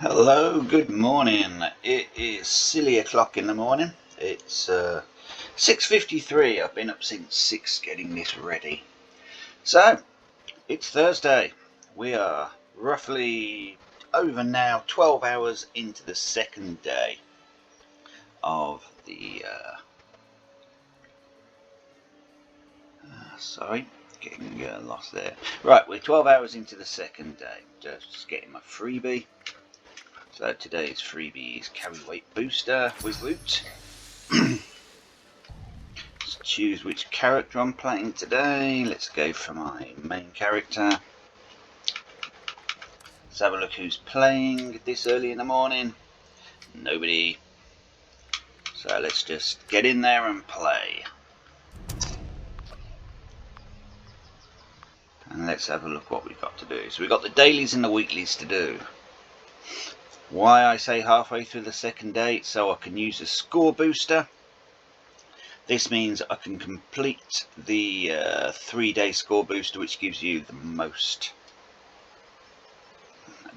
Hello, good morning. It is silly o'clock in the morning. It's 6:53. I've been up since 6 getting this ready. So, it's Thursday. We are roughly over now 12 hours into the second day of the sorry, getting lost there. Right, we're 12 hours into the second day. Just getting my freebie. So today's freebie is carry weight booster with Woot. Let's choose which character I'm playing today. Let's go for my main character. Let's have a look who's playing this early in the morning. Nobody. So let's just get in there and play. And let's have a look what we've got to do. So we've got the dailies and the weeklies to do. Why I say halfway through the second day, so I can use a score booster. This means I can complete the 3-day score booster, which gives you the most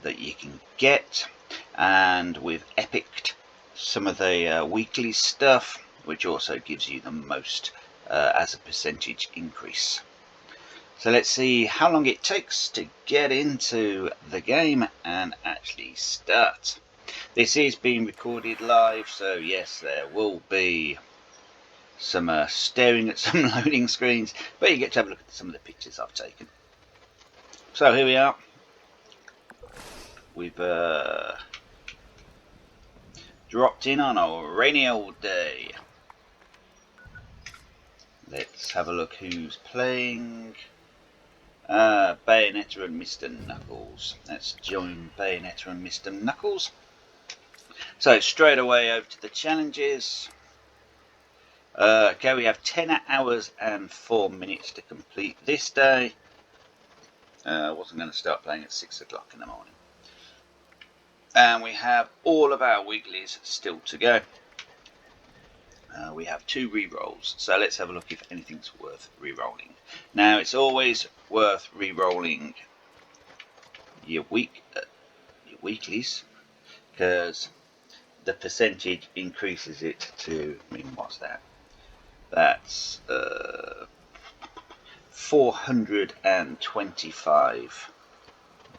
that you can get. And we've epicked some of the weekly stuff, which also gives you the most as a percentage increase. So let's see how long it takes to get into the game and actually start. This is being recorded live, so yes, there will be some staring at some loading screens, but you get to have a look at some of the pictures I've taken. So here we are. We've dropped in on a rainy old day. Let's have a look who's playing. Bayonetta and Mr. Knuckles. Let's join Bayonetta and Mr. Knuckles. So straight away over to the challenges. Okay, we have 10 hours and 4 minutes to complete this day. I wasn't going to start playing at 6 o'clock in the morning. And we have all of our weeklies still to go. We have 2 re-rolls, so let's have a look if anything's worth re-rolling. Now, it's always worth re-rolling your weeklies, because the percentage increases it to, I mean, what's that? That's 425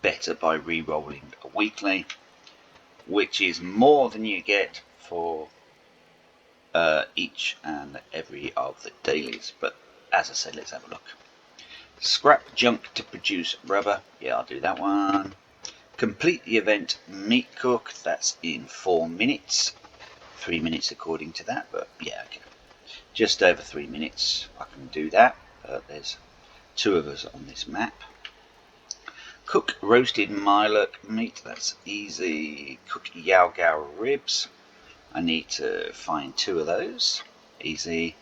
better by re-rolling a weekly, which is more than you get for each and every of the dailies. But as I said, let's have a look. Scrap junk to produce rubber. Yeah, I'll do that one. Complete the event meat cook. That's in 4 minutes. 3 minutes according to that, but yeah, okay. Just over 3 minutes I can do that. There's 2 of us on this map. Cook roasted mylock meat. That's easy. Cook yao gao ribs. I need to find 2 of those. Easy.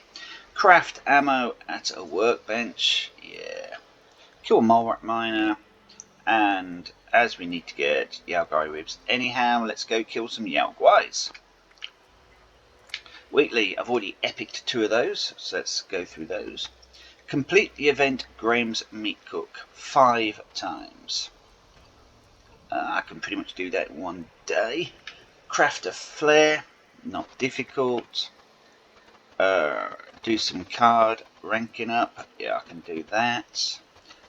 Craft ammo at a workbench. Yeah. Kill Mulrock Miner. And as we need to get Yao Guai ribs anyhow, let's go kill some Yao Guais. Weekly, I've already epicked 2 of those, so let's go through those. Complete the event Graham's Meat Cook 5 times. I can pretty much do that in 1 day. Craft a flare. Not difficult. Do some card ranking up. Yeah, I can do that.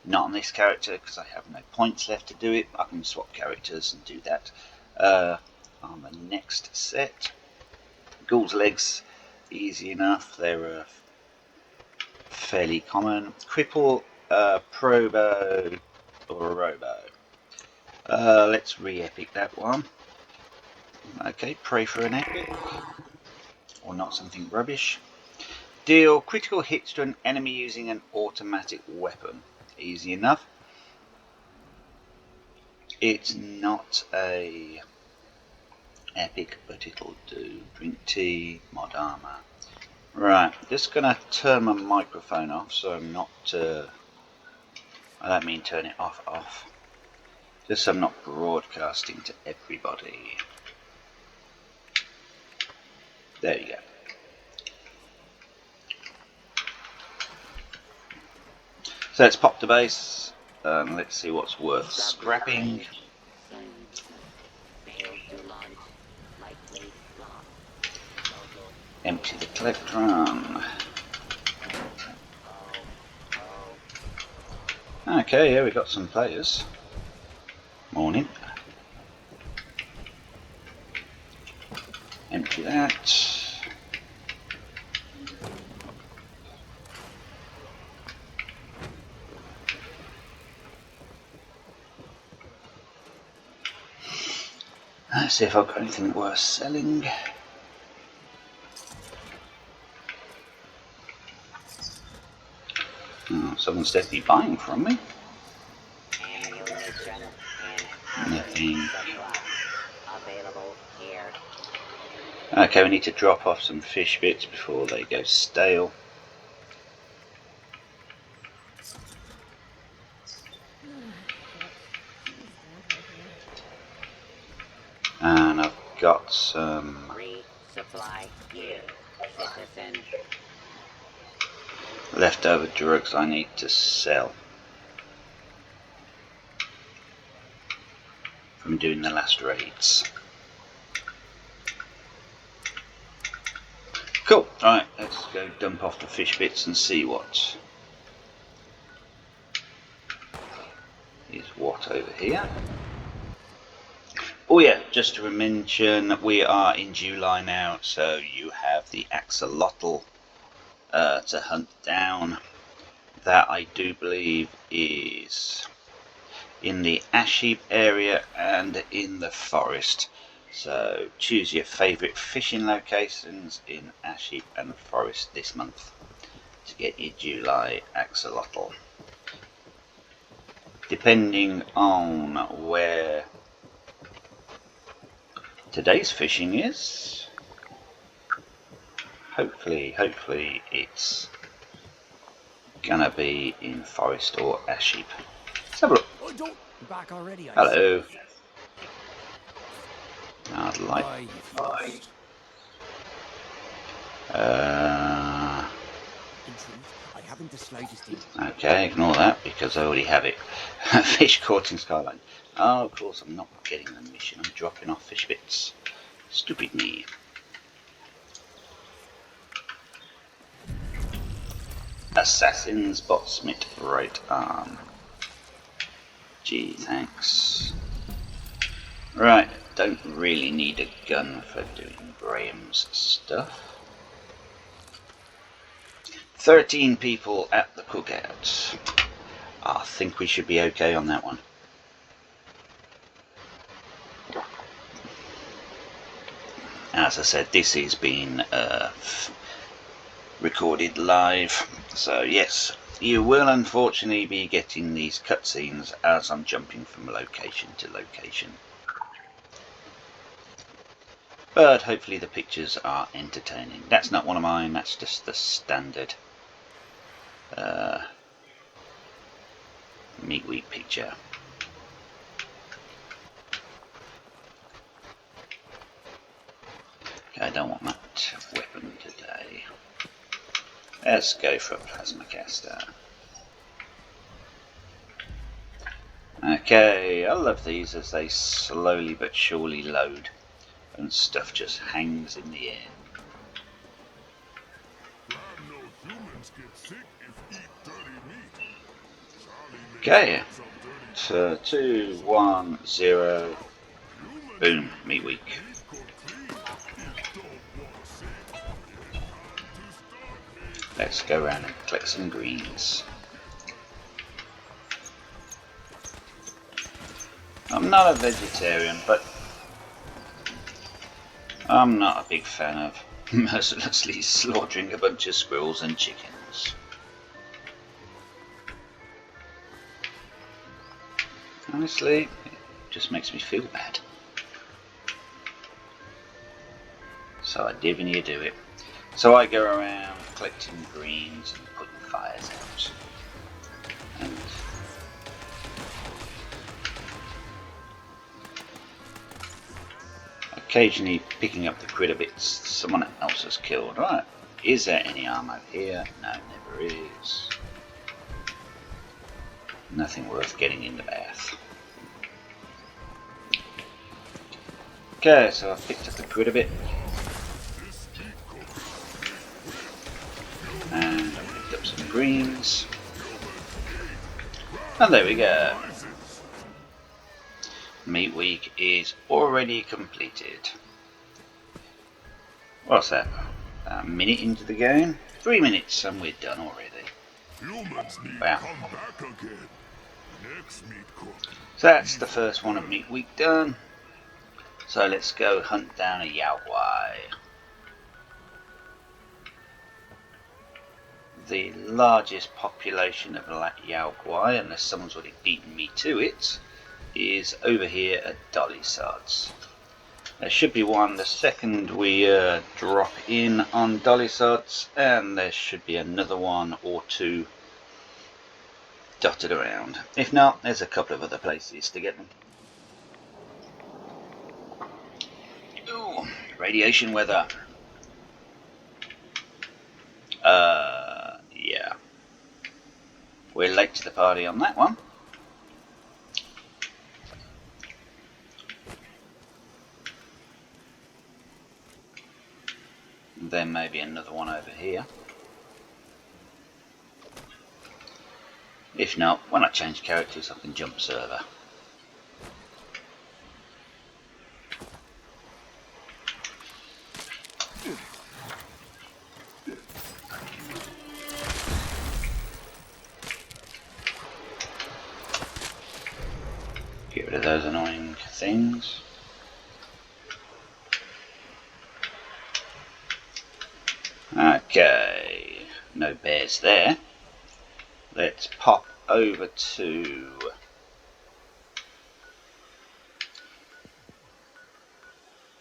Not on this character because I have no points left to do it. I can swap characters and do that on the next set. Ghoul's legs, easy enough. They're fairly common. Cripple, Probo, or Robo. Let's re-epic that one. Okay, pray for an epic. Or not something rubbish. Deal critical hits to an enemy using an automatic weapon. Easy enough. It's not a epic, but it'll do. Drink tea, mod armor. Right, just gonna turn my microphone off so I'm not, I don't mean turn it off. Just so I'm not broadcasting to everybody. There you go. So let's pop the base and let's see what's worth scrapping. Empty the collectron. Okay, here we got some players. Morning. Empty that. Let's see if I've got anything worth selling. Oh, someone's definitely buying from me. Nothing. Okay, we need to drop off some fish bits before they go stale. And I've got some leftover drugs I need to sell from doing the last raids. Cool, right, let's go dump off the fish bits and see what is what over here. Oh yeah, just to mention, we are in July now, so you have the axolotl to hunt down. That I do believe is in the ash heap area and in the forest. So choose your favourite fishing locations in ash heap and forest this month to get your July axolotl. Depending on where today's fishing is, hopefully it's gonna be in forest or ash heap. Let's have a look. Back already, hello. I'd like. Bye. I haven't the slightest. Okay, ignore that because I already have it. Fish caught in Skyline. Oh, of course, I'm not getting the mission. I'm dropping off fish bits. Stupid me. Assassin's Botsmith right arm. Gee, thanks. Right, don't really need a gun for doing Graham's stuff. 13 people at the cookout. I think we should be okay on that one. As I said, this is being recorded live, so yes, you will unfortunately be getting these cutscenes as I'm jumping from location to location. But hopefully the pictures are entertaining. That's not one of mine, that's just the standard meat wheat picture. Okay, I don't want that weapon today. Let's go for a plasma caster. Okay, I love these as they slowly but surely load and stuff just hangs in the air. Okay, 2, 1, 0, boom, meat week. Let's go around and collect some greens. I'm not a vegetarian, but I'm not a big fan of mercilessly slaughtering a bunch of squirrels and chickens. Honestly, it just makes me feel bad. So I divvy do it. So I go around collecting greens and putting fires out. And occasionally picking up the critter bits someone else has killed. Right, is there any ammo here? No, never is. Nothing worth getting in the bath. Okay, so I've picked up the quid a bit. And I've picked up some greens. And there we go. Meat week is already completed. What's that? A minute into the game? 3 minutes and we're done already. Wow. So that's the first one of Meat Week done. So let's go hunt down a Yao Guai. The largest population of Yao Guai, unless someone's already beaten me to it, is over here at Dollysods. There should be one the second we drop in on Dollysods, and there should be another one or two dotted around. If not, there's a couple of other places to get them. Ooh, radiation weather. Yeah. We're late to the party on that one. There may be another one over here. If not, when I change characters I can jump server. Get rid of those annoying things. Okay, no bears there. Let's pop over to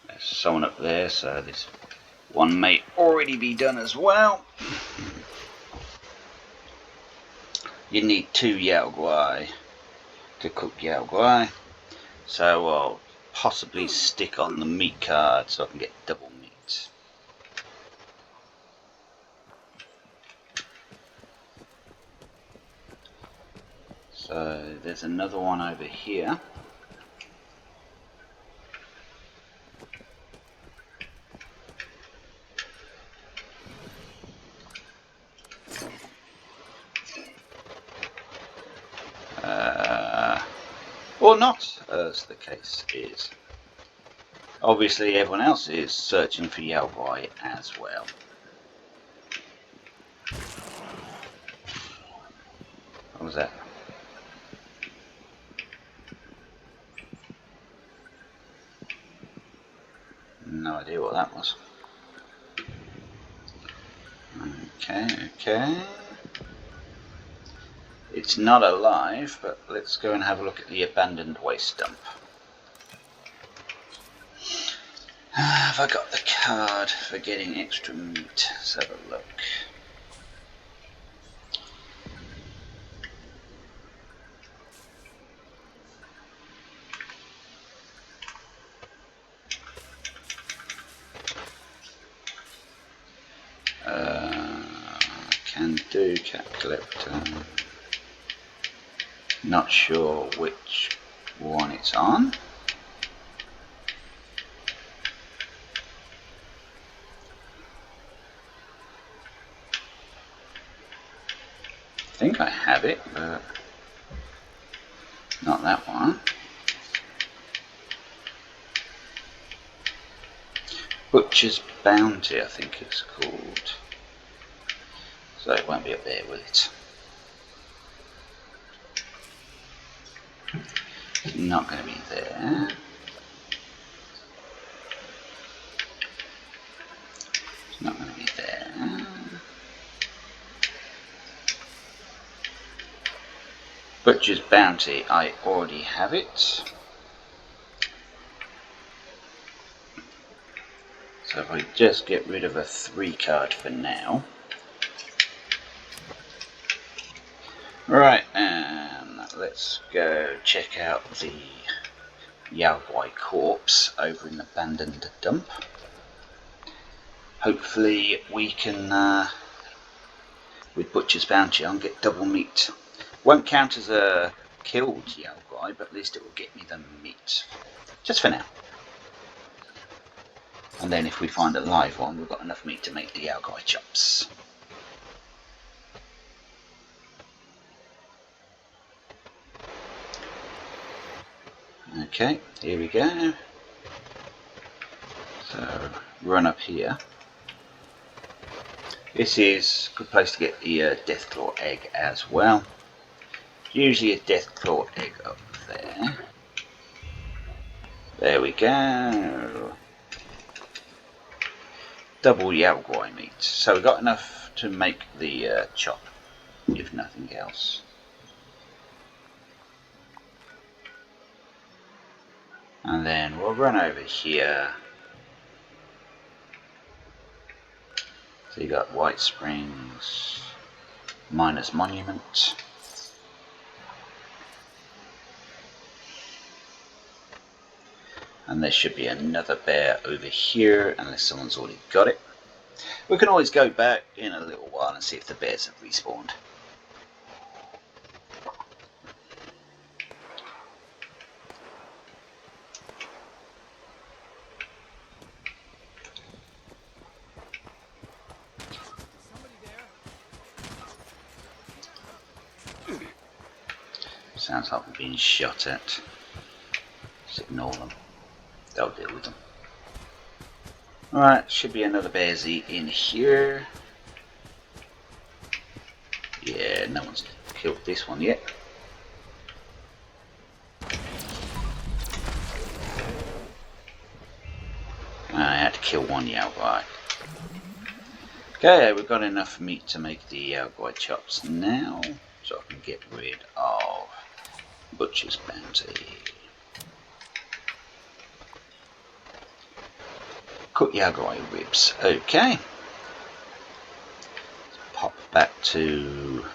there's someone up there, so this one may already be done as well. You need 2 Yao Guai to cook Yao Guai, so I'll possibly stick on the meat card so I can get double meat. So there's another one over here. Or not, as the case is. Obviously everyone else is searching for Yao Guai as well. What was that? No idea what that was. Okay. It's not alive, but let's go and have a look at the abandoned waste dump. Have I got the card for getting extra meat? Let's have a look. Can do cat collector. Not sure which one it's on. I think I have it, but not that one. Butcher's Bounty, I think it's called. So it won't be up there, will it? It's not going to be there. It's not going to be there. Butcher's Bounty, I already have it. So if I just get rid of a 3 card for now. Right, and let's go check out the Yao Guai corpse over in the abandoned dump. Hopefully we can, with Butcher's Bounty on, get double meat. Won't count as a killed Yao Guai, but at least it will get me the meat. Just for now. And then if we find a live one, we've got enough meat to make the Yaograi chops. Okay, here we go. So run up here. This is a good place to get the Deathclaw egg as well. Usually a Deathclaw egg up there. There we go. Double Yaograi meat. So we've got enough to make the chop, if nothing else. And then we'll run over here. So you got White Springs, Miners Monument. And there should be another bear over here, unless someone's already got it. We can always go back in a little while and see if the bears have respawned. Sounds like we're being shot at. Just ignore them. They'll deal with them. Alright, should be another bearsy in here. Yeah, no one's killed this one yet. I had to kill one Yaograi. Okay, we've got enough meat to make the Yaograi chops now, so I can get rid of Butcher's Bounty. Cooked Yaograi ribs. Okay. Let's pop back to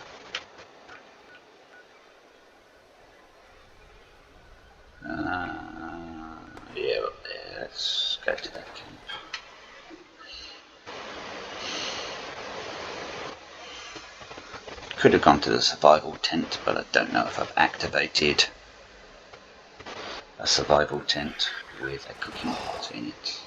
yeah, up there. Let's go to that camp. Could have gone to the survival tent, but I don't know if I've activated a survival tent with a cooking pot in it.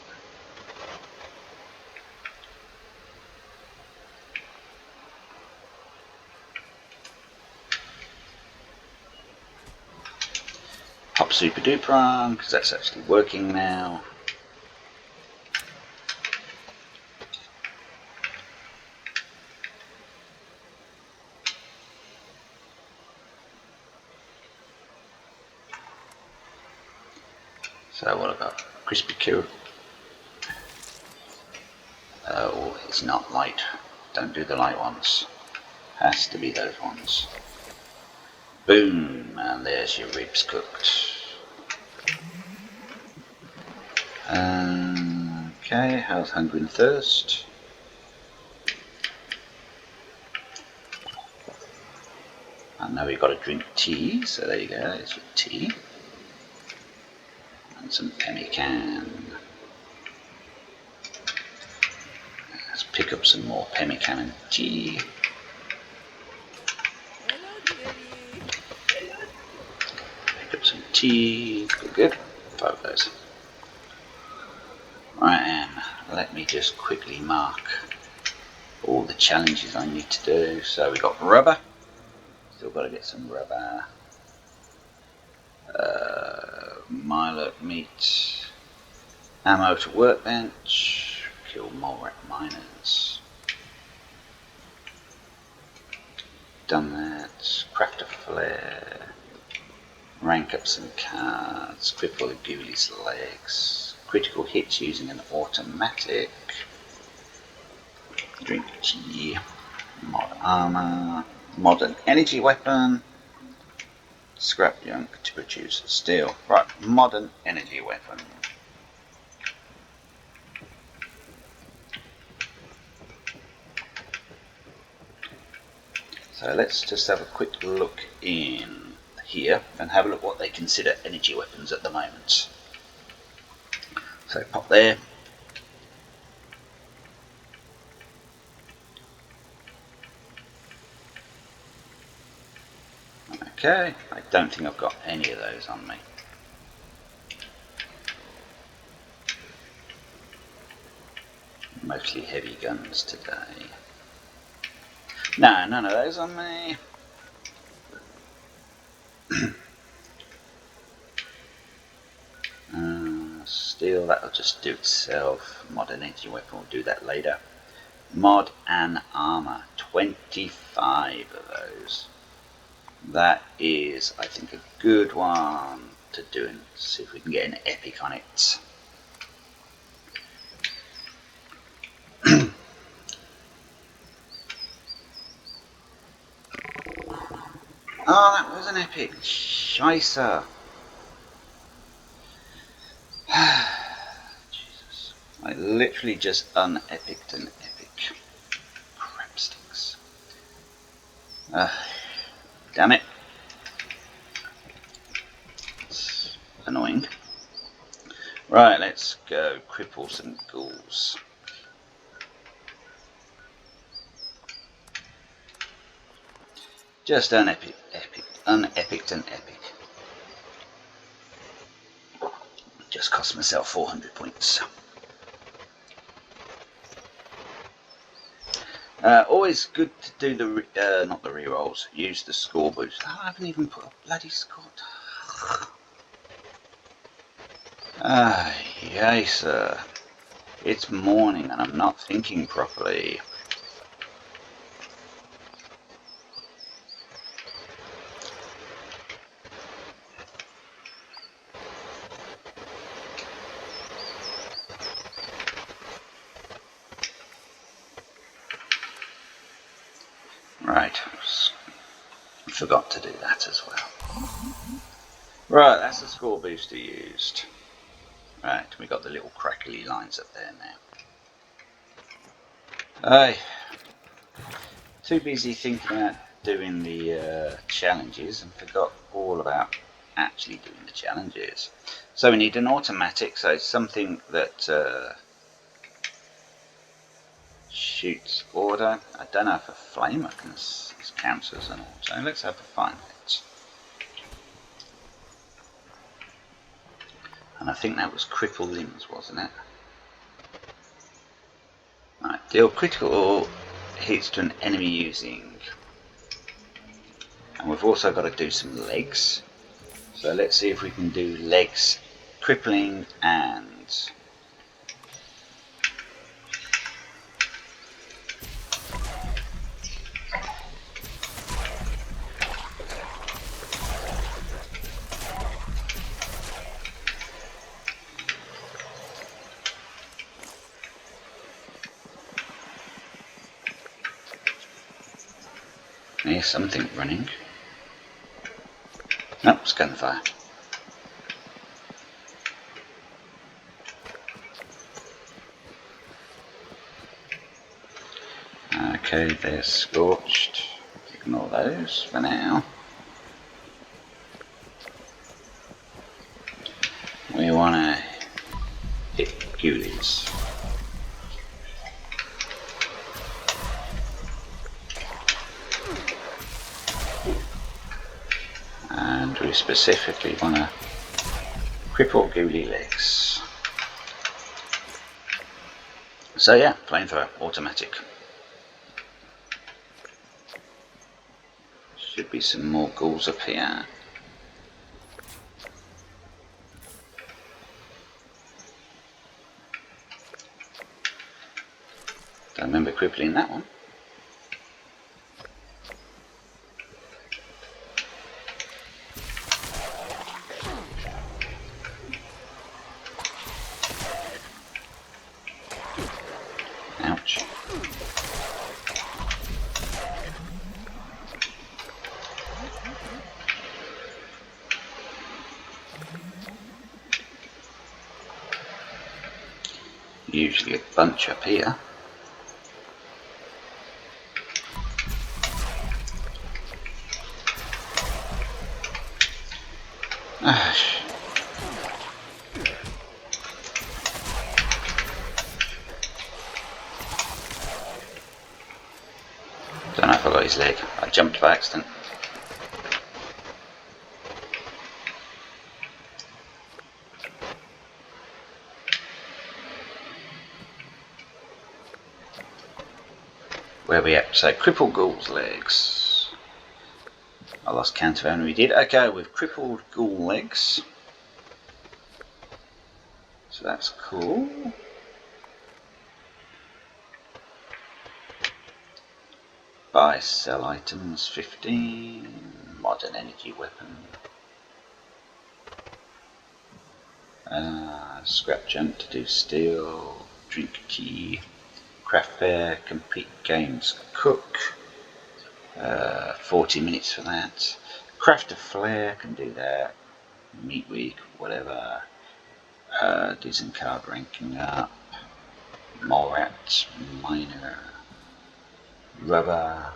Pop Super Duper on, because that's actually working now. So what about Crispy Cure? Oh, it's not light. Don't do the light ones. Has to be those ones. Boom, and there's your ribs cooked. Okay, how's Hunger and Thirst? I know we've got to drink tea, so there you go, there's your tea. And some pemmican. Let's pick up some more pemmican and tea. Pick up some tea. Good. 5 of those. Right, and let me just quickly mark all the challenges I need to do. So we got rubber. Still got to get some rubber. Milo meat. Ammo to workbench. Kill more miners. Done that. Craft a flare. Rank up some cards. Cripple the Ghoulies legs. Critical hits using an automatic. Drink tea. Mod armor. Modern energy weapon. Scrap junk to produce steel. Right, modern energy weapon. So let's just have a quick look in here and have a look what they consider energy weapons at the moment. So pop there. Okay, I don't think I've got any of those on me. Mostly heavy guns today. No, none of those on me. Steel, that'll just do itself. Modern energy weapon, will do that later. Mod and armor, 25 of those. That is, I think, a good one to do and see if we can get an epic on it. Oh, that was an epic. Scheisse. Jesus. I literally just unepicked an epic. Crap stinks. Damn it. It's annoying. Right, let's go cripple some ghouls. Just unepicked an epic. Just cost myself 400 points. Always good to do the, not the rerolls, use the score boost. Oh, I haven't even put a bloody score. Yay, sir. It's morning and I'm not thinking properly. Right, forgot to do that as well. Right, that's the score booster used. Right, we got the little crackly lines up there now. Too busy thinking about doing the challenges and forgot all about actually doing the challenges. So we need an automatic, so something that shoots order. I don't know if a flamer counts as an auto. Let's have a find it. And I think that was cripple limbs, wasn't it? Right, deal critical hits to an enemy using. And we've also got to do some legs. So let's see if we can do legs, crippling, and there's something running. Nope, it's gunfire. Okay, they're scorched. Ignore those for now. We want to hit ghoulies. And we specifically want to cripple ghoulie legs. So yeah, flamethrower, automatic. Should be some more ghouls up here. Don't remember crippling that one. Ouch. Usually a bunch up here. Don't know if I got his leg. I jumped by accident. Where are we at? So, crippled ghoul's legs. I lost count of how many we did. Okay, we've crippled ghoul legs. So that's cool. Buy, sell items, 15. Modern energy weapon. Scrap junk to do steel. Drink tea. Craft fair. Compete games. Cook. 40 minutes for that. Craft a flare, can do that. Meat week, whatever. Do some card ranking up. Morat, miner. Rubber.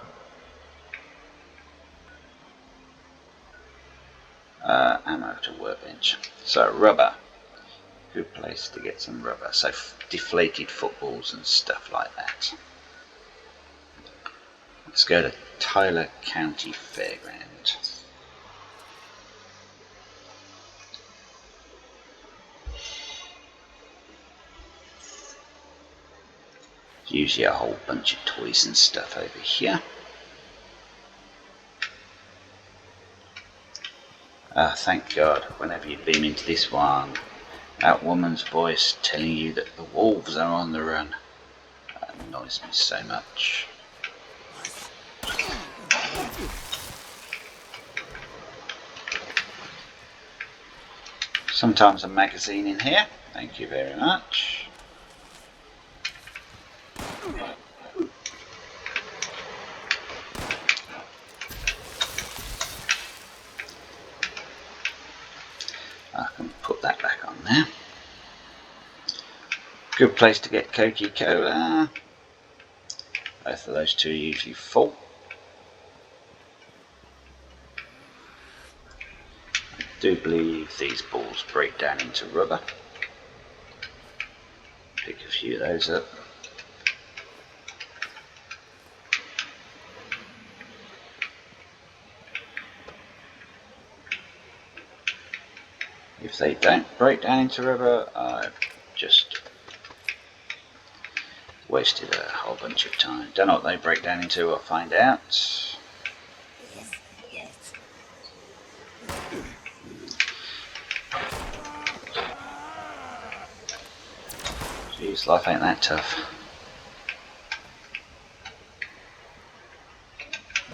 Ammo to workbench. So rubber. Good place to get some rubber. So deflated footballs and stuff like that. Let's go to Tyler County Fairground. Usually a whole bunch of toys and stuff over here. Thank God, whenever you beam into this one, that woman's voice telling you that the wolves are on the run. That annoys me so much. Sometimes a magazine in here. Thank you very much. I can put that back on there. Good place to get Coca-Cola. Both of those two are usually full. I do believe these balls break down into rubber. Pick a few of those up. If they don't break down into rubber, I've just wasted a whole bunch of time. Don't know what they break down into, I'll find out. Jeez, life ain't that tough.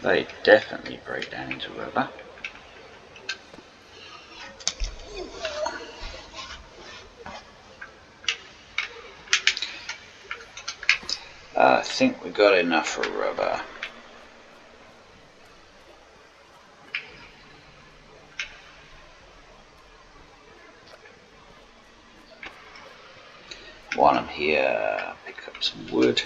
They definitely break down into rubber. I think we got enough for rubber. While I'm here, pick up some wood.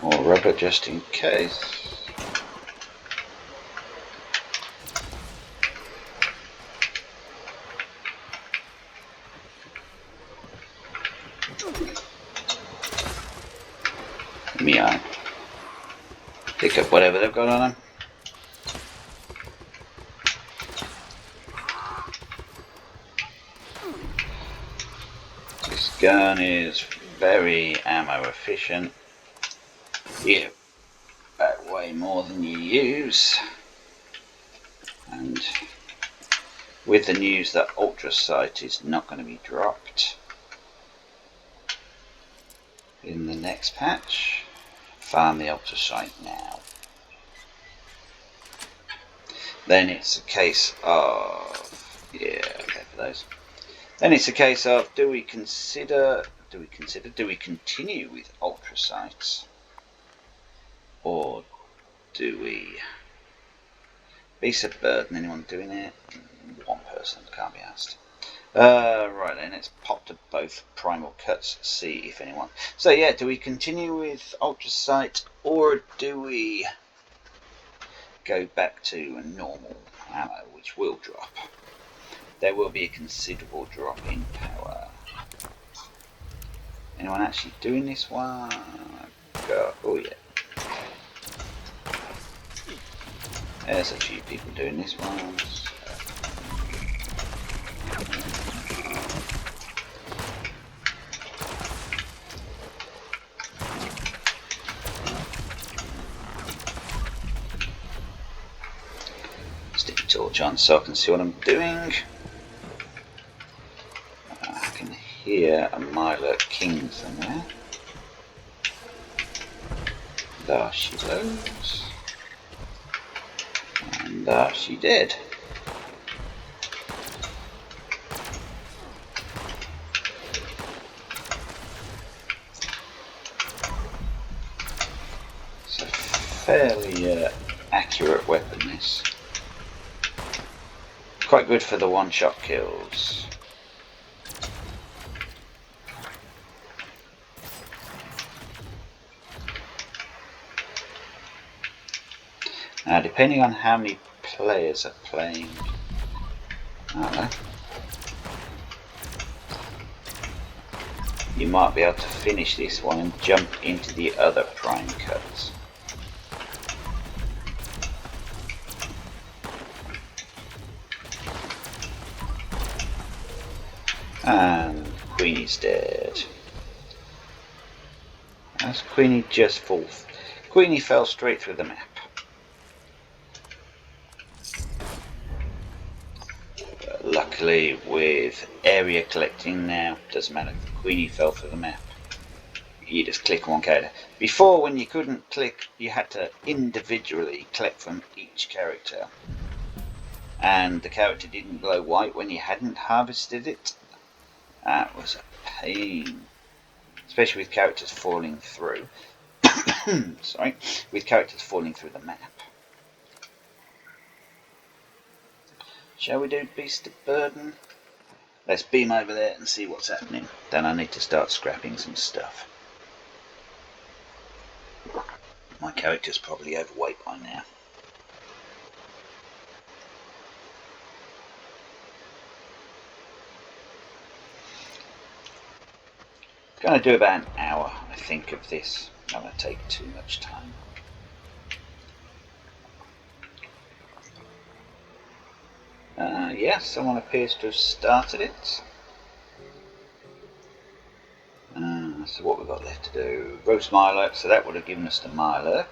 More rubber just in case. Meow. Pick up whatever they've got on them. This gun is very ammo efficient. Yeah, about way more than you use. And with the news that Ultra Sight is not going to be dropped in the next patch, farm the Ultra Sight now. Then it's a case of, yeah, okay for those. Then it's a case of, do we continue with Ultra Sights, or do we? Beast of Burden, anyone doing it? One person, can't be asked. Right then, let's pop to both primal cuts, see if anyone. So yeah, do we continue with Ultra Sight, or do we go back to a normal ammo, which will drop? There will be a considerable drop in power. Anyone actually doing this one? Go. Oh yeah. There's a few people doing this one. Stick a torch on so I can see what I'm doing. I can hear a Myler King somewhere. There she goes. And there she did. It's a fairly accurate weapon, this. Quite good for the one-shot kills. Now, depending on how many players are playing, I don't know, you might be able to finish this one and jump into the other prime cuts. And Queenie's dead. As Queenie just falls. Queenie fell straight through the map. Luckily, with area collecting now, doesn't matter if Queenie fell through the map. You just click one character. Before, when you couldn't click, you had to individually collect from each character. And the character didn't glow white when you hadn't harvested it. That was a pain. Especially with characters falling through. Sorry. With characters falling through the map. Shall we do Beast of Burden? Let's beam over there and see what's happening. Then I need to start scrapping some stuff. My character's probably overweight by now. Going to do about an hour, I think, of this. Not going to take too much time. Yeah, someone appears to have started it. So what we've got left to do, roast Mirelurk, so that would have given us the Mirelurk.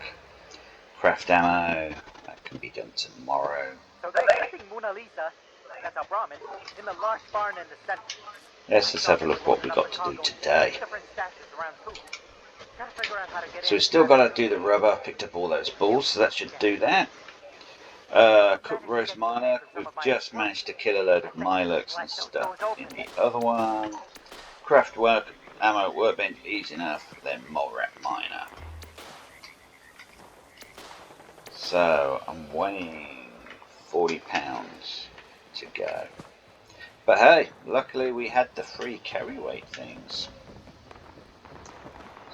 Craft ammo, that can be done tomorrow. So they're keeping Mona Lisa, that's our Brahmin, in the large barn in the center. Let's just have a look what we got to do today. So we've still got to do the rubber, picked up all those balls, so that should do that. Cook roast Mirelurk, we've just managed to kill a load of Mirelurks and stuff in the other one. Craft work, ammo, workbench, easy enough, then mole rat miner. So I'm weighing 40 pounds to go. But hey, luckily we had the free carry weight things.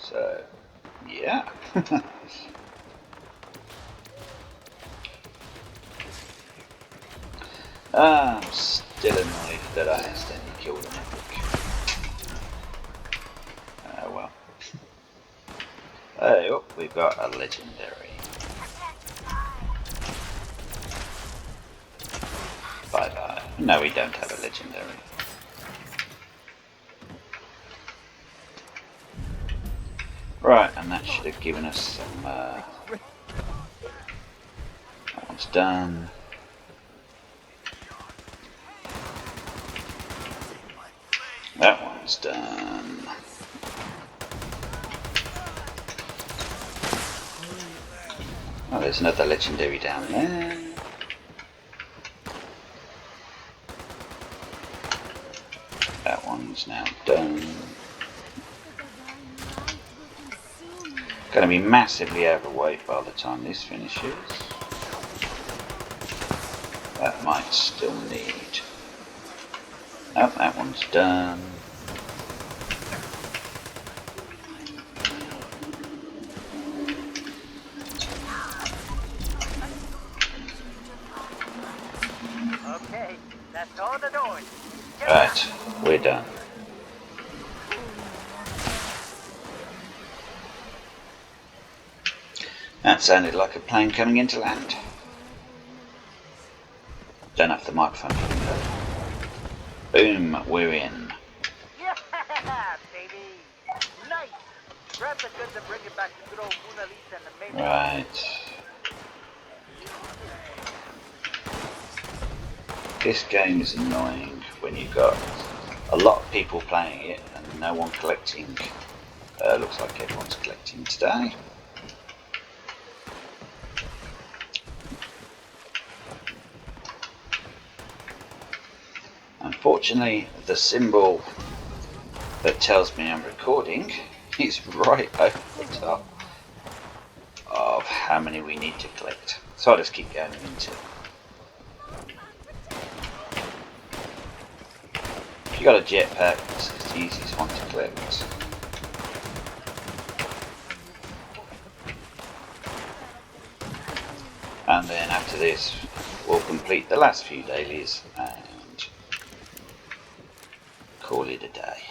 So, yeah. I'm still annoyed that I accidentally killed an epic. Well. Oh, we've got a legendary. Bye bye. No, we don't have a legendary. Right, and that should have given us some. That one's done. That one's done. Oh, there's another legendary down there. That one's now done. Going to be massively overweight by the time this finishes. That might still need. Oh, that one's done. Okay, that's all the doors. Right, we're done. That sounded like a plane coming into land. Don't have the microphone. Boom, we're in. Yeah, baby. Nice. Grab the goods and bring it back to good old Mona Lisa and the main. Right. This game is annoying when you've got a lot of people playing it and no one collecting. Looks like everyone's collecting today. Unfortunately, the symbol that tells me I'm recording is right over the top of how many we need to collect. So I'll just keep going into it. If you got a jetpack, it's the easiest one to collect. And then after this, we'll complete the last few dailies and call it a day.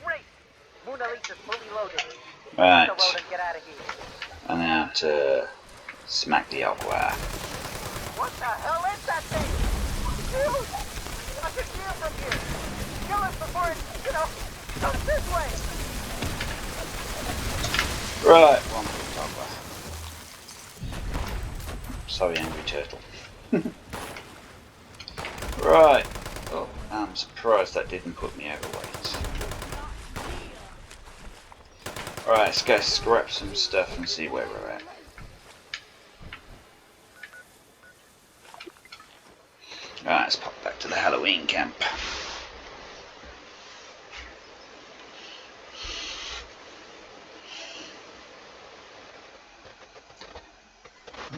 Great. Mona Lisa's fully loaded. Right. Hit the road and get out of here. And now to smack the agua. What the hell is that thing? Dude! I can see it from here. Kill us before it, comes this way. Right, one quick agua. Sorry, angry turtle. Right. Oh, I'm surprised that didn't put me overweight. Alright, let's go scrap some stuff and see where we're at. Alright, let's pop back to the Halloween camp.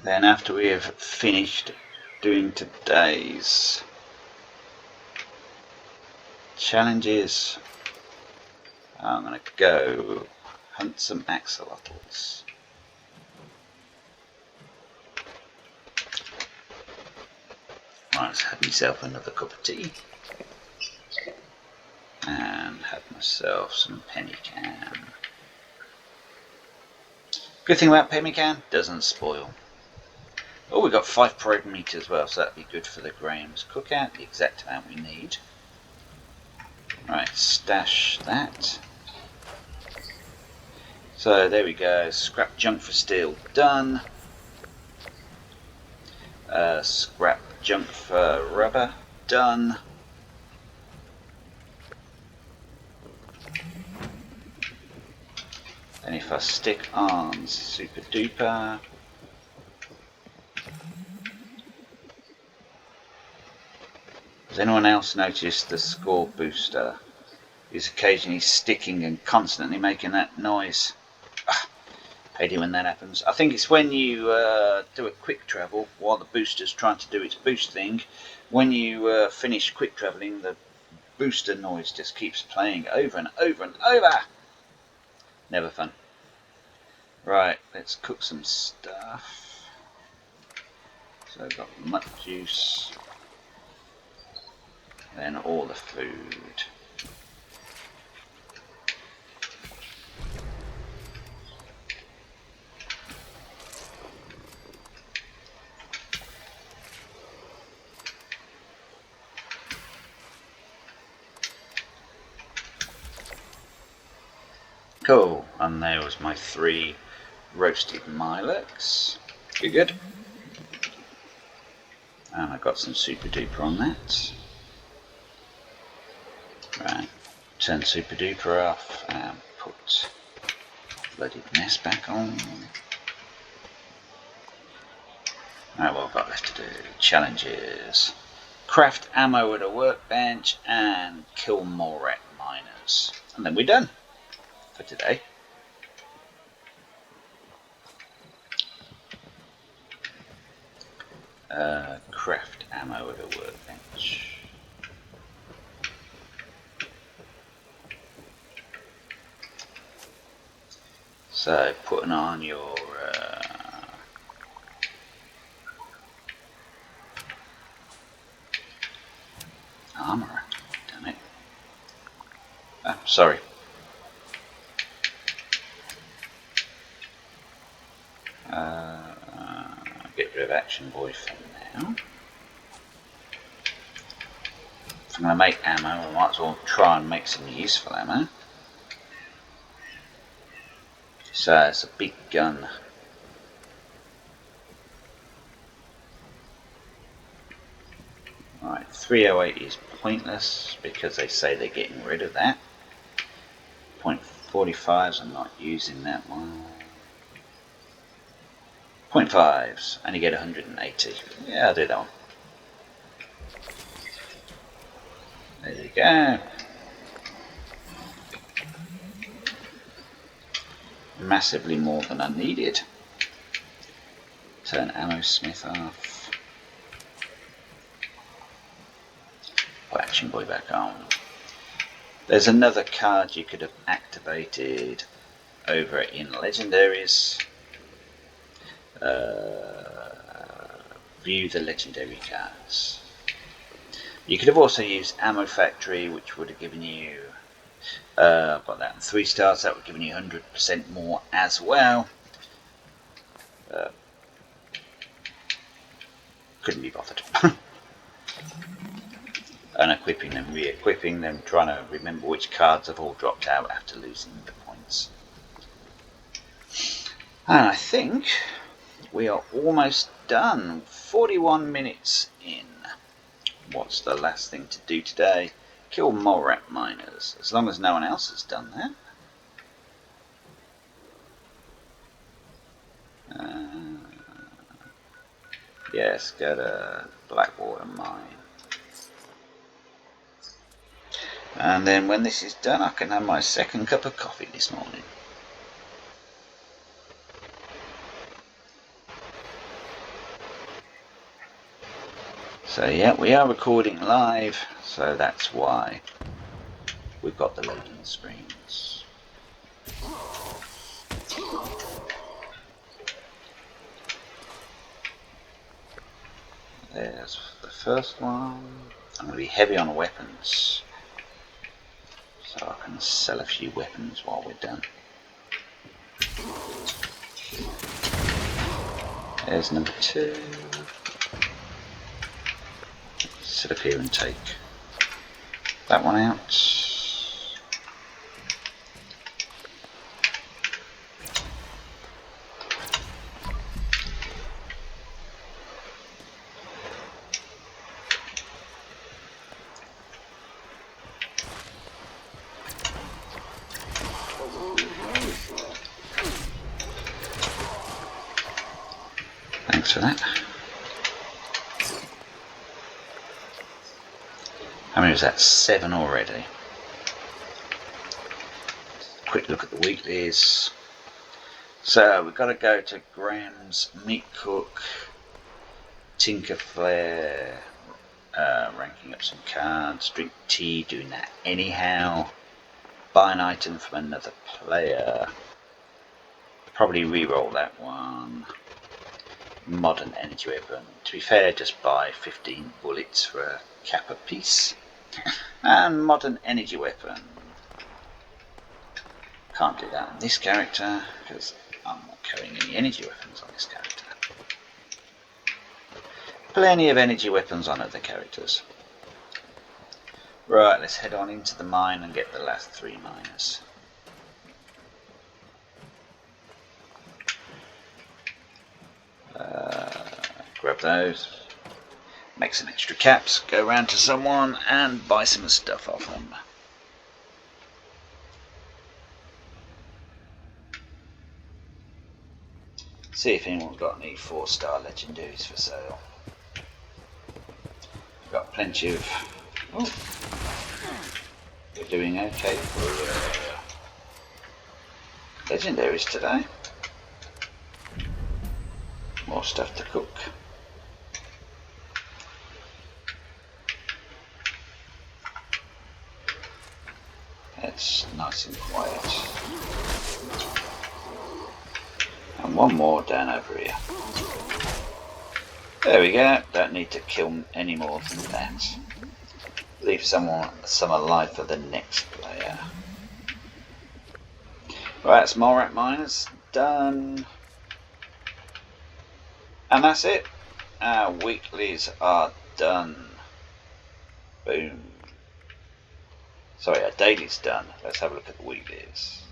Then after we have finished doing today's challenges, I'm going to go hunt some axolotls. Right, let's have myself another cup of tea and have myself some pemmican. Good thing about pemmican, doesn't spoil. Oh, we've got 5 pride meat as well, so that'd be good for the Graham's cookout, the exact amount we need. Right, stash that. So there we go, scrap junk for steel done. Scrap junk for rubber done. Then if I stick on super duper, has anyone else noticed the score booster is occasionally sticking and constantly making that noise? Hate it when that happens. I think it's when you do a quick travel while the booster's trying to do its boost thing. When you finish quick traveling, the booster noise just keeps playing over and over and over. Never fun. Right, let's cook some stuff. So I've got mutt juice, then all the food. Cool, and there was my 3 roasted Milex. Good. And I got some super duper on that. Right, turn super duper off and put bloody mess back on. Right, what I've got left to do, challenges. Craft ammo at a workbench and kill more rat miners. And then we're done for today. Craft ammo at a workbench. So putting on your armor. Damn it. Oh, sorry. Action Boy for now. If I'm going to make ammo, I might as well try and make some useful ammo. So it's a big gun. Right, 308 is pointless because they say they're getting rid of that. .45s, I'm not using that one. .5s, and you get 180. Yeah, I'll do that one. There you go. Massively more than I needed. Turn ammo smith off. Put Action Boy back on. There's another card you could have activated over in Legendaries. View the Legendary cards. You could have also used Ammo Factory, which would have given you, I've got that in 3 stars, that would have given you 100% more as well. Couldn't be bothered. Unequipping them, re-equipping them, trying to remember which cards have all dropped out after losing the points. And I think we are almost done. 41 minutes in. What's the last thing to do today? Kill mole rat miners, as long as no one else has done that. Yes, go to Blackwater Mine. And then when this is done, I can have my second cup of coffee this morning. So yeah, we are recording live, so that's why we've got the loading screens. There's the first one. I'm going to be heavy on weapons, so I can sell a few weapons while we're done. There's number 2. Sit up here and take that one out. Thanks for that. How many was that? 7 already. Quick look at the weeklies. So we've got to go to Graham's Meat Cook, Tinker Flare, ranking up some cards, drink tea, doing that anyhow, buy an item from another player, probably re-roll that one, modern energy weapon. To be fair, just buy 15 bullets for a cap a piece. And modern energy weapon. Can't do that on this character because I'm not carrying any energy weapons on this character. Plenty of energy weapons on other characters. Right, let's head on into the mine and get the last 3 miners. Grab those. Make some extra caps, go round to someone and buy some stuff off them. See if anyone's got any 4-star legendaries for sale. Got plenty of... Oh, we're doing okay for legendaries today. More stuff to cook. It's nice and quiet. And one more down over here. There we go. Don't need to kill any more than that. Leave some alive for the next player. Right, that's mole rat miners done. And that's it. Our weeklies are done. Boom. Sorry, our daily's done. Let's have a look at the weeklies.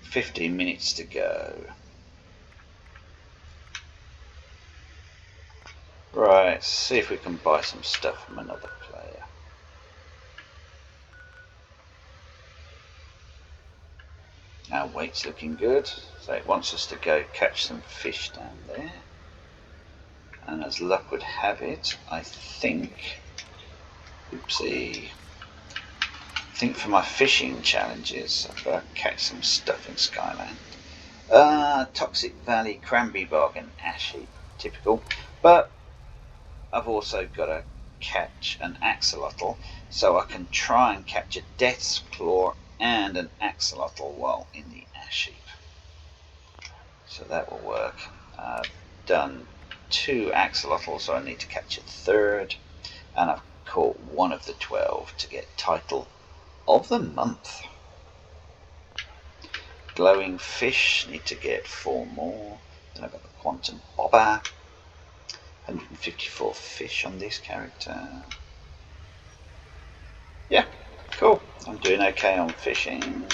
15 minutes to go. Right, see if we can buy some stuff from another player. Our weight's looking good, so it wants us to go catch some fish down there. And as luck would have it, I think, oopsie, I think for my fishing challenges, I've got to catch some stuff in Skyland. Toxic Valley Cranberry Bargain, Ash Heap, typical, but I've also got to catch an axolotl, so I can try and catch a Death's Claw and an axolotl while in the ash heap. So that will work. I've done 2 axolotls, so I need to catch a third, and I've caught one of the 12 to get title of the month. Glowing fish, need to get 4 more. Then I've got the quantum bobber. 154 fish on this character. Yeah, cool. I'm doing okay on fishing.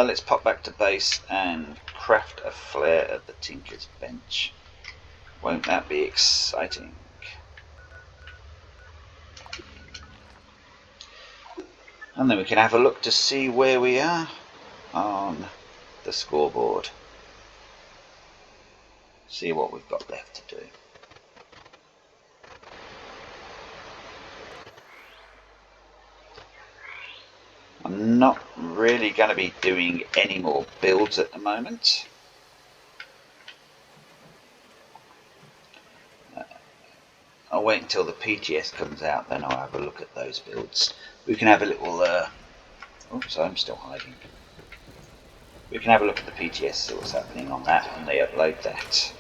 Let's pop back to base and craft a flare at the Tinker's Bench. Won't that be exciting? And then we can have a look to see where we are on the scoreboard. See what we've got left to do. I'm not really going to be doing any more builds at the moment. I'll wait until the PTS comes out, then I'll have a look at those builds. We can have a little, oops, I'm still hiding. We can have a look at the PTS, see what's happening on that when they upload that.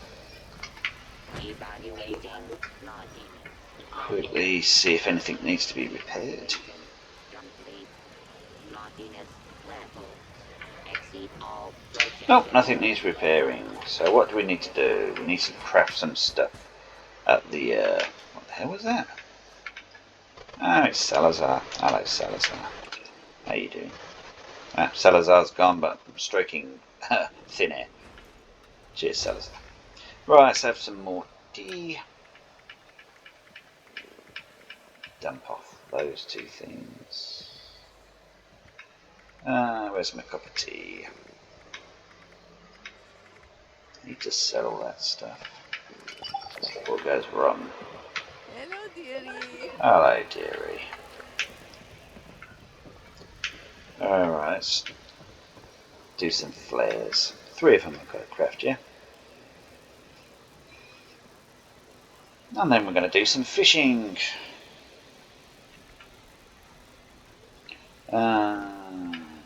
Quickly see if anything needs to be repaired. Nope, nothing needs repairing. So what do we need to do? We need to craft some stuff at the, what the hell was that? Oh, it's Salazar. Hello, Salazar. How you doing? Ah, Salazar's gone, but I'm stroking thin air. Cheers, Salazar. Right, let's have some more tea. Dump off those 2 things. Where's my cup of tea? Need to sell all that stuff before it goes wrong. Hello, dearie. Hello, dearie. Alright, let's do some flares. 3 of them I've got to craft, yeah? And then we're going to do some fishing.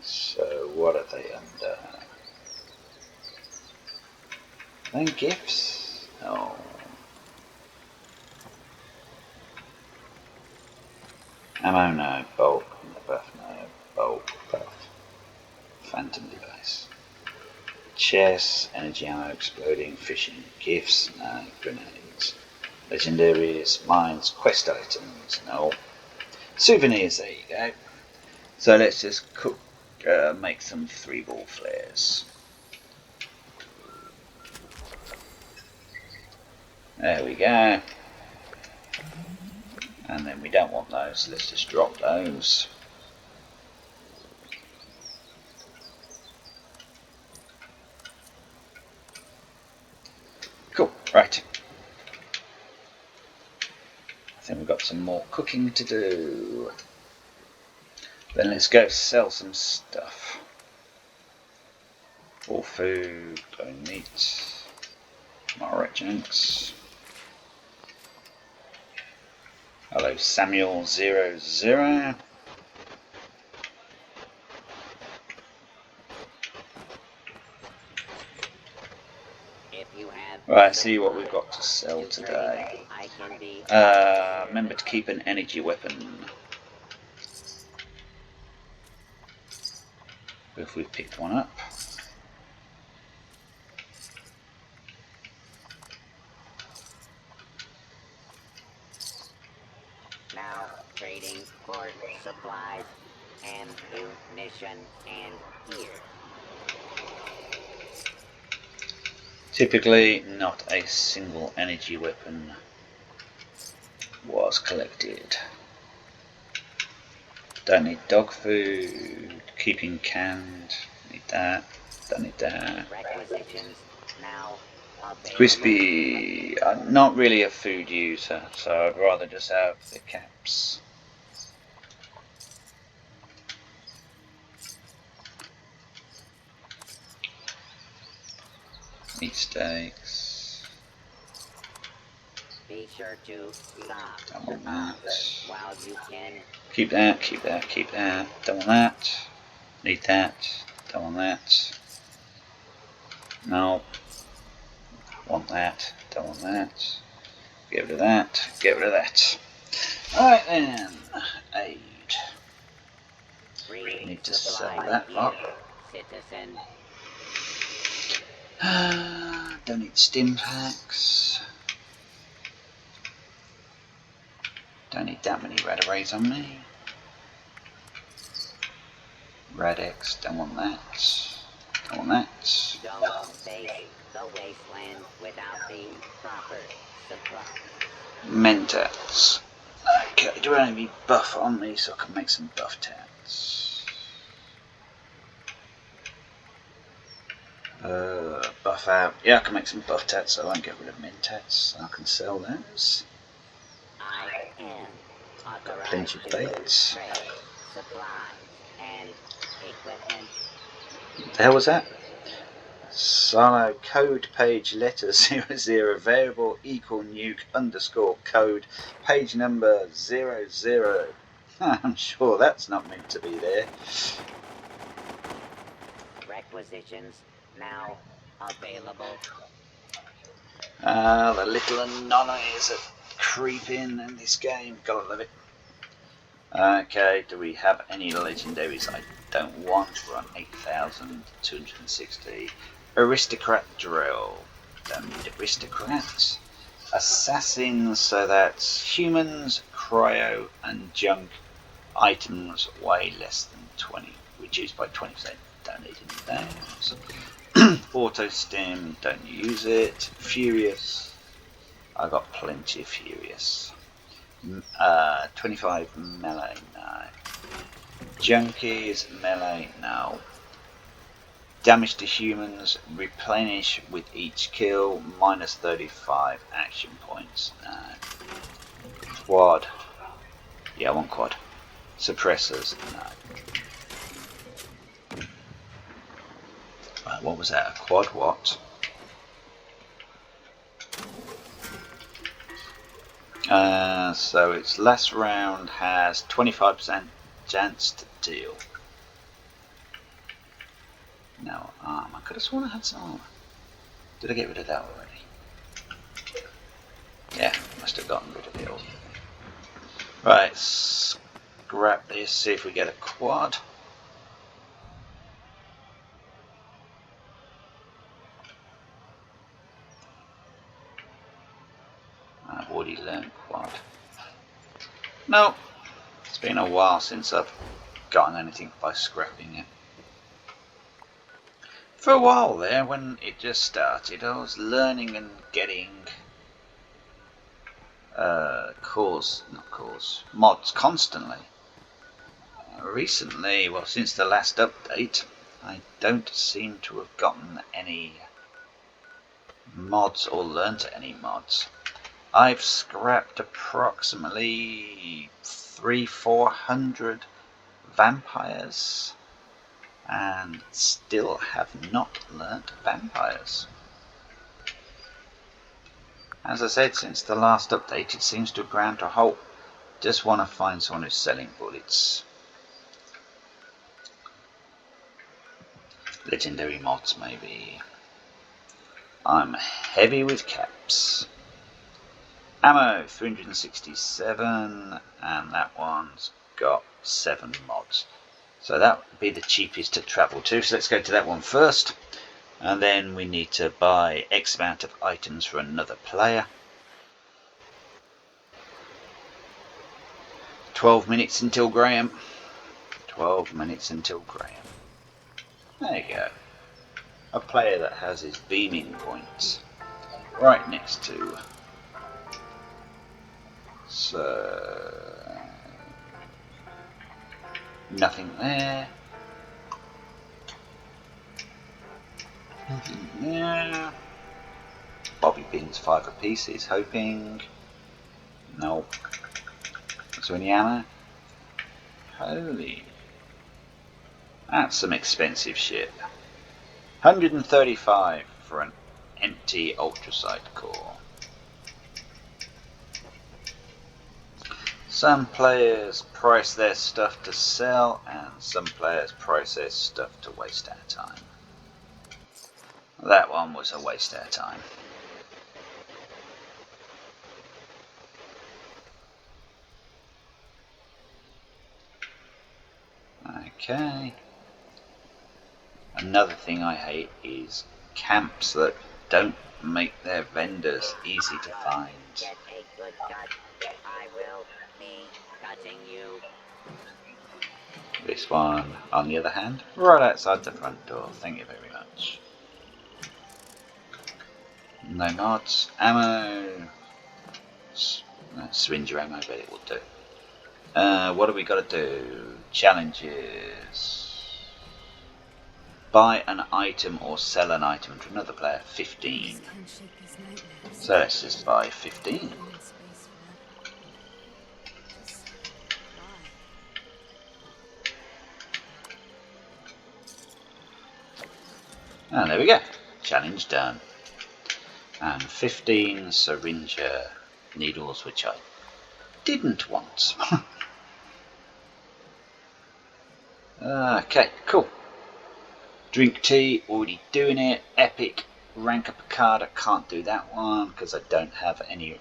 So what are they under? Are they gifts? No. Ammo, no. Bulk, buff, no. Bulk, buff. Phantom device. Chest, energy ammo, exploding, fishing, gifts, no. Grenades. Legendaries, mines, quest items, no. Souvenirs, there you go. So let's just cook, make some 3-ball flares. There we go. And then we don't want those, let's just drop those. Cool, right. I think we've got some more cooking to do. Then let's go sell some stuff. All food, glowing meat, more regiments. Hello, Samuel00. Right, see what we've got to sell today. Remember to keep an energy weapon. if we've picked one up. Now trading for supplies and munition and gear. Typically, not a single energy weapon was collected. Don't need dog food, keeping canned, need that, don't need that. Requisitions now available. Crispy, I'm not really a food user, so I'd rather just have the caps. Meat steaks, Be sure to stop don't want that. while you can. Keep that, keep that, keep that, don't want that. Need that, don't want that. No. Want that, don't want that. Get rid of that, get rid of that. Alright then, aid. Free Need to sell supply that gear, lot. citizen. Don't need stim packs. Don't need that many red arrays on me. Radix, don't want that. Don't want that. Don't face the wasteland without the proper supply. Mentats. Okay, do I have any buff on me so I can make some buff tats? Buff out. Yeah, I can make some buff tats so I won't get rid of mentats. I can sell those. I am authorized Plenty of to baits. trade supplies and equipment. What the hell was that? Silo code page letter 00 variable equal nuke underscore code page number 00. I'm sure that's not meant to be there. Requisitions now available. The little anomalies that creep in this game. Gotta love it. Okay, do we have any legendaries I don't want? We're on 8,260. Aristocrat drill. Don't need aristocrats. Assassins, so that's humans, cryo, and junk items weigh less than 20, reduced by 20%. Don't need any of those. Auto stim, don't use it. Furious, I got plenty of Furious. 25 melee, no. Junkies, melee, no. Damage to humans, replenish with each kill, minus 35 action points, no. Quad, yeah, I want quad. Suppressors, no. Right, what was that? A quad what? So its last round has 25% chance to deal. No armor. I could have sworn I had some armor. Did I get rid of that already? Yeah, must have gotten rid of it all. Right, scrap this, see if we get a quad. I've already learned quad. No, it's been a while since I've gotten anything by scrapping it. For a while there, when it just started, I was learning and getting mods constantly. Recently, well, since the last update, I don't seem to have gotten any mods or learnt any mods. I've scrapped approximately 300-400 vampires and still have not learnt vampires. As I said, since the last update it seems to have ground to a halt. Just want to find someone who's selling bullets. Legendary mods maybe. I'm heavy with caps. Ammo 367 and that one's got 7 mods. So that would be the cheapest to travel to. So let's go to that one first. And then we need to buy X amount of items for another player. 12 minutes until Graham. 12 minutes until Graham. There you go. A player that has his beaming points right next to. So nothing there. Nothing there. Bobby Bins 5 apiece is hoping. Nope. Is there any ammo? Holy. That's some expensive shit. 135 for an empty ultrasight core. Some players price their stuff to sell, and some players price their stuff to waste our time. That one was a waste our time. Okay. Another thing I hate is camps that don't make their vendors easy to find. Get a good cut. I will be cutting you. This one, on the other hand, right outside the front door. Thank you very much. No mods. Ammo. Syringe ammo, but it will do. What do we got to do? Challenges. Buy an item or sell an item to another player. 15. So let's just buy 15. And there we go. Challenge done. And 15 syringe needles, which I didn't want. Okay, cool. Drink tea, already doing it. Epic, rank up a card. I can't do that one because I don't have any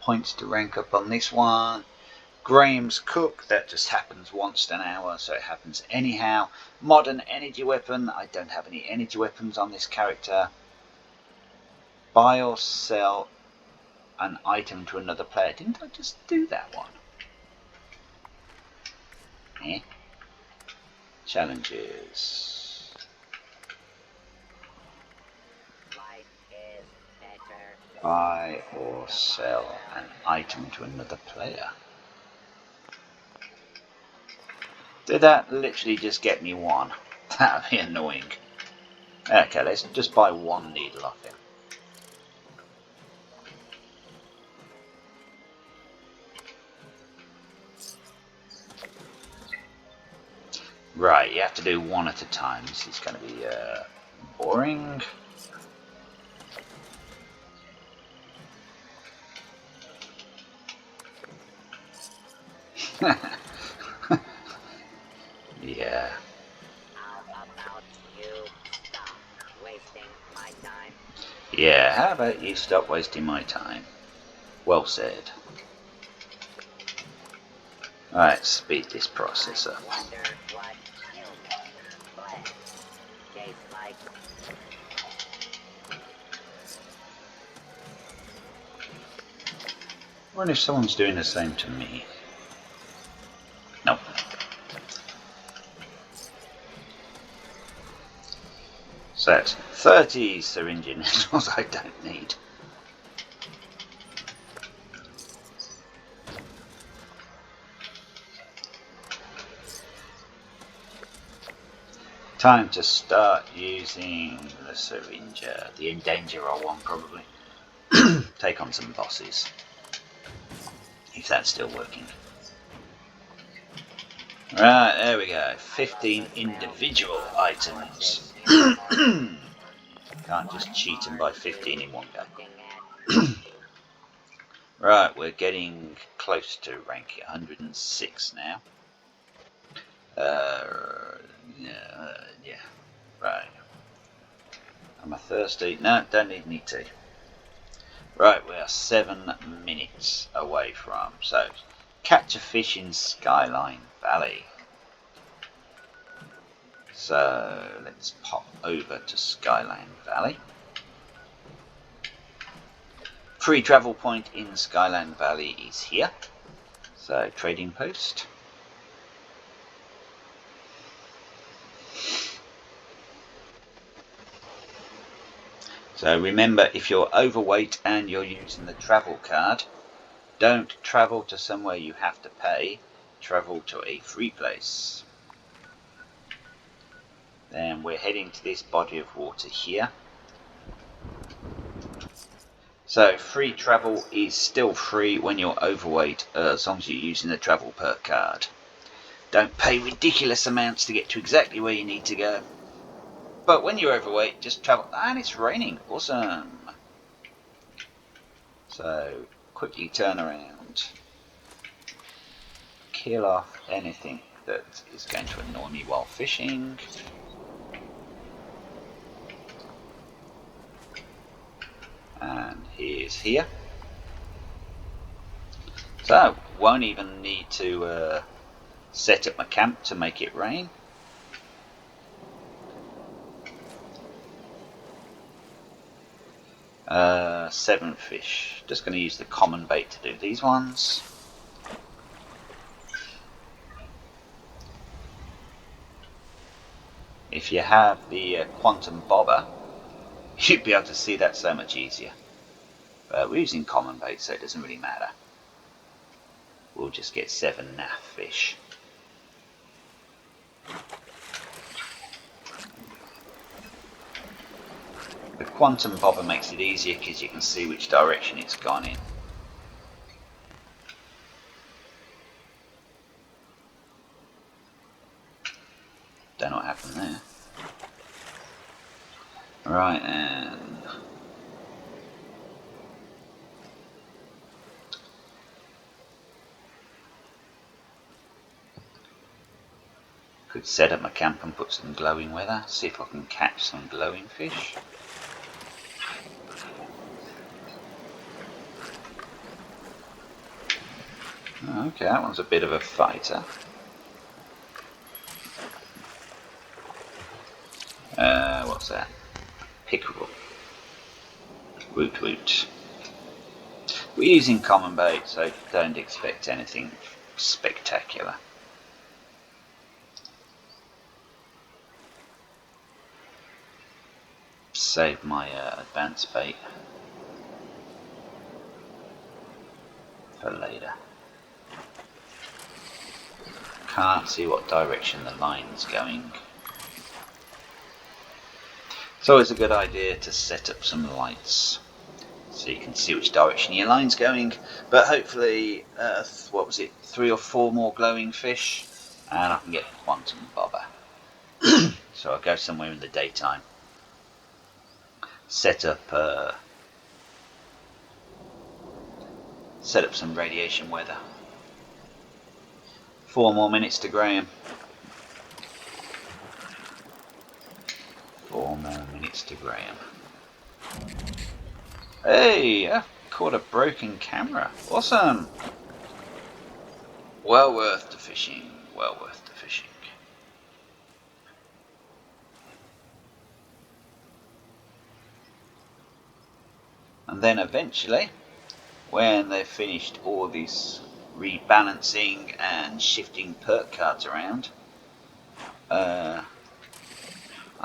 points to rank up on this one. Graham's Cook, that just happens once an hour, so it happens anyhow. Modern energy weapon, I don't have any energy weapons on this character. Buy or sell an item to another player. Didn't I just do that one? Eh? Challenges. Life is better. Buy or sell an item to another player. Did that literally just get me one? That'd be annoying. Okay, let's just buy one needle off him. Right, you have to do one at a time. This is going to be boring. Yeah. How about you stop wasting my time? Yeah, how about you stop wasting my time? Well said. Alright, speed this process up. Wonder what human flesh tastes like. I wonder if someone's doing the same to me. Nope. So that's 30 syringe needles I don't need. Time to start using the syringer, the endangerer one probably. Take on some bosses. If that's still working. Right, there we go. 15 individual items. Can't just cheat and buy 15 in one go. Right, we're getting close to rank 106 now. Yeah, right. Am I thirsty? No, don't need any tea. Right, we are 7 minutes away from. So, catch a fish in Skyline Valley. So let's pop over to Skyland Valley. Free travel point in Skyland Valley is here. So trading post. So remember, if you're overweight and you're using the travel card, don't travel to somewhere you have to pay, travel to a free place. Then we're heading to this body of water here. So free travel is still free when you're overweight, as long as you're using the travel perk card. Don't pay ridiculous amounts to get to exactly where you need to go. But when you're overweight, just travel. And it's raining. Awesome. So quickly turn around. Kill off anything that is going to annoy me while fishing. And here's here. So won't even need to set up my camp to make it rain. Seven fish. Just going to use the common bait to do these ones. If you have the quantum bobber, you'd be able to see that so much easier. But we're using common bait, so it doesn't really matter. We'll just get 7 naff fish. The quantum bobber makes it easier because you can see which direction it's gone in. Don't know what happened there. Right, and could set up my camp and put some glowing weather, see if I can catch some glowing fish. Okay, that one's a bit of a fighter. What's that? Pickerel. Woot woot. We're using common bait, so don't expect anything spectacular. Save my advanced bait for later. Can't see what direction the line's going. It's always a good idea to set up some lights so you can see which direction your line's going. But hopefully, what was it, 3 or 4 more glowing fish, and I can get the quantum bobber. So I'll go somewhere in the daytime. Set up some radiation weather. 4 more minutes to Graham. 4 more minutes to Graham. Hey, I caught a broken camera. Awesome. Well worth the fishing. Well worth the fishing. And then eventually, when they've finished all this rebalancing and shifting perk cards around, I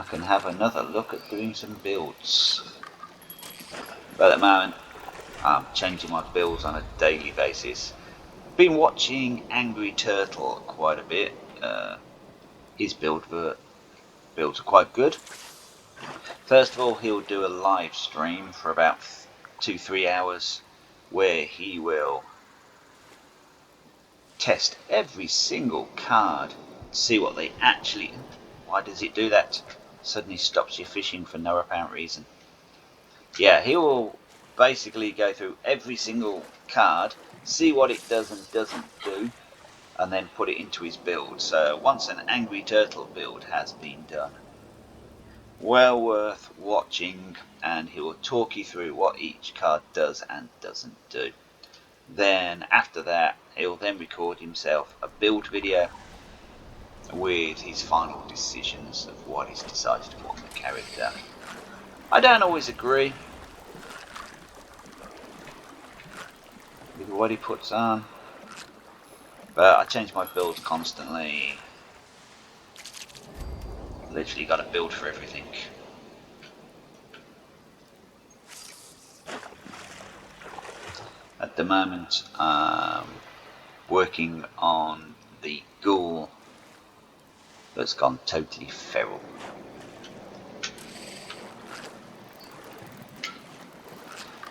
can have another look at doing some builds. But at the moment, I'm changing my builds on a daily basis. Been watching Angry Turtle quite a bit. His builds are quite good. First of all, he'll do a live stream for about 2-3 hours where he will test every single card, see what they actually... Why does it do that? Suddenly stops you fishing for no apparent reason. Yeah, he will basically go through every single card, see what it does and doesn't do, and then put it into his build. So once an Angry Turtle build has been done, well worth watching, and he will talk you through what each card does and doesn't do. Then after that, he'll then record himself a build video with his final decisions of what he's decided to put on the character. I don't always agree with what he puts on, but I change my build constantly. Literally got a build for everything. At the moment, working on the ghoul that's gone totally feral.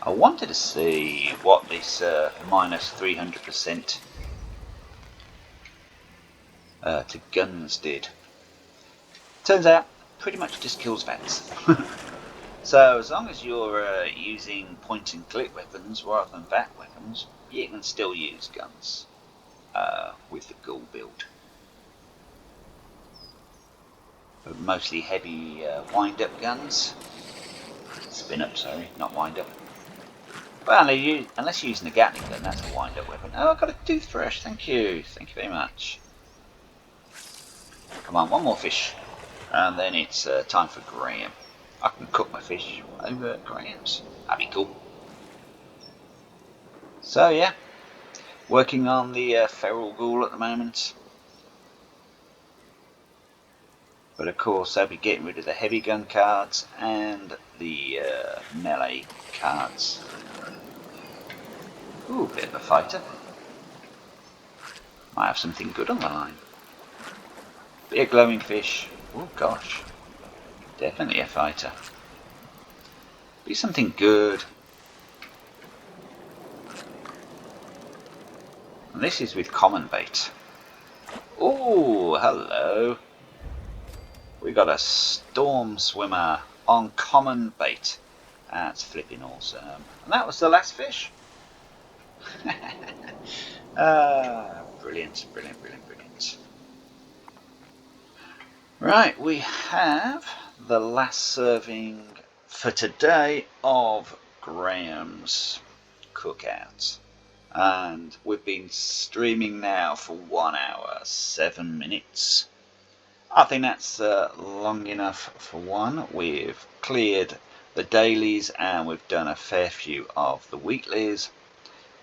I wanted to see what this minus 300% to guns did. Turns out, pretty much just kills VATs. So as long as you're using point and click weapons rather than VAT weapons, you can still use guns with the ghoul build. But mostly heavy wind-up guns. Spin up, sorry, not wind-up. Well, unless you're using a Gatling gun, that's a wind-up weapon. Oh, I've got a toothbrush, thank you very much. Come on, one more fish, and then it's time for Graham. I can cook my fish over at Graham's. That'd be cool. So yeah, working on the feral ghoul at the moment. But of course I'll be getting rid of the heavy gun cards and the melee cards. Ooh, bit of a fighter. Might have something good on the line. Bit of glowing fish. Oh gosh. Definitely a fighter. Be something good. And this is with common bait. Oh, hello. We got a storm swimmer on common bait. That's flipping awesome. And that was the last fish. Brilliant, brilliant, brilliant, brilliant. Right, we have the last serving for today of Graham's Cookout. And we've been streaming now for 1 hour, 7 minutes. I think that's long enough for one. We've cleared the dailies and we've done a fair few of the weeklies.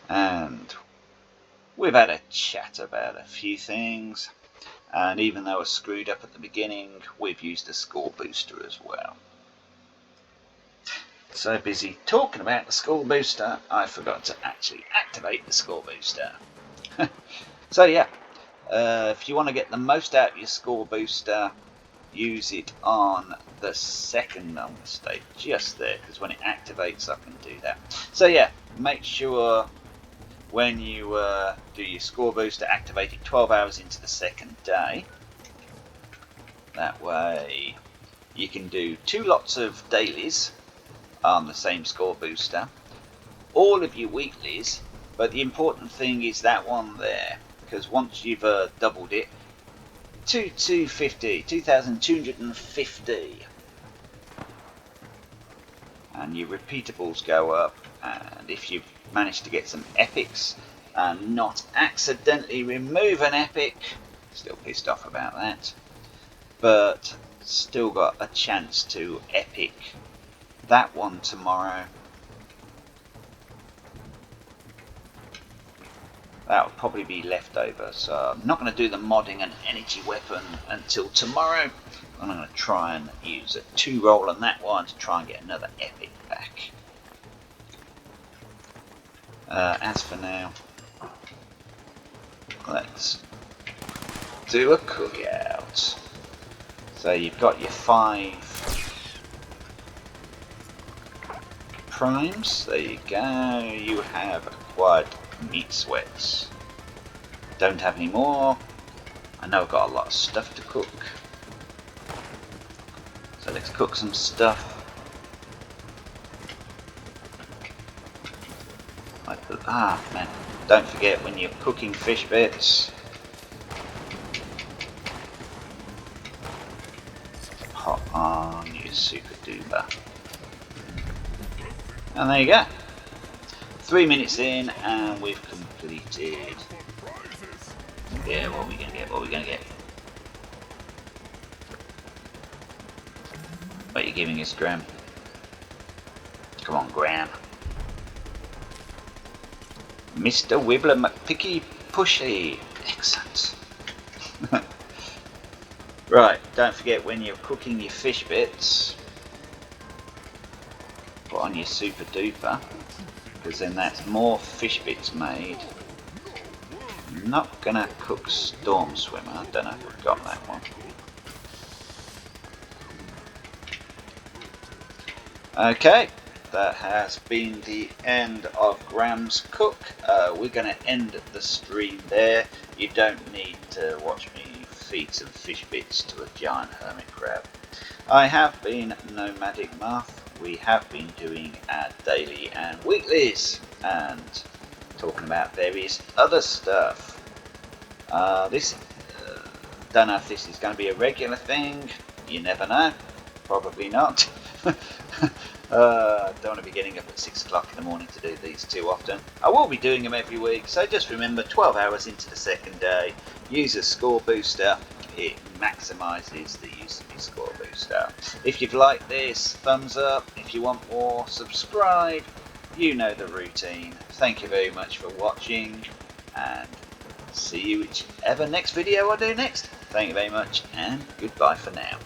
And we've had a chat about a few things. And even though I screwed up at the beginning, we've used a score booster as well. So busy talking about the score booster, I forgot to actually activate the score booster. So yeah, if you want to get the most out of your score booster, use it on the second, I'm going to stay just there, because when it activates I can do that. So yeah, make sure when you do your score booster, activate it 12 hours into the second day. That way you can do 2 lots of dailies on the same score booster, all of your weeklies, but the important thing is that one there, because once you've doubled it, 2,250, and your repeatables go up. And if you've managed to get some epics and not accidentally remove an epic, still pissed off about that, but still got a chance to epic that one tomorrow. That will probably be leftover, so I'm not going to do the modding and energy weapon until tomorrow. I'm going to try and use a 2-roll on that one to try and get another epic back. As for now, let's do a cookout. So you've got your 5 primes, there you go. You have acquired meat sweats. Don't have any more. I know I've got a lot of stuff to cook. So let's cook some stuff. Man, don't forget when you're cooking fish bits, pop on your super duper. And there you go. 3 minutes in and we've completed. Yeah, what are we gonna get? What are we gonna get? you giving us, Graham? Come on, Graham. Mr. Wibbler McPicky Pushy. Excellent. Right, don't forget when you're cooking your fish bits, put on your super duper, because then that's more fish bits made. I'm not gonna cook Storm Swimmer, I don't know if I've got that one. Okay, that has been the end of Graham's Cook. We're going to end the stream there. You don't need to watch me feed some fish bits to a giant hermit crab. I have been Nomadic Moth. We have been doing our daily and weeklies and talking about various other stuff. Don't know if this is going to be a regular thing. You never know. Probably not. Don't want to be getting up at 6 o'clock in the morning to do these too often. I will be doing them every week, so just remember 12 hours into the second day, use a score booster. It maximises the use of your score booster. If you've liked this, thumbs up. If you want more, subscribe. You know the routine. Thank you very much for watching, and see you whichever next video I do next. Thank you very much, and goodbye for now.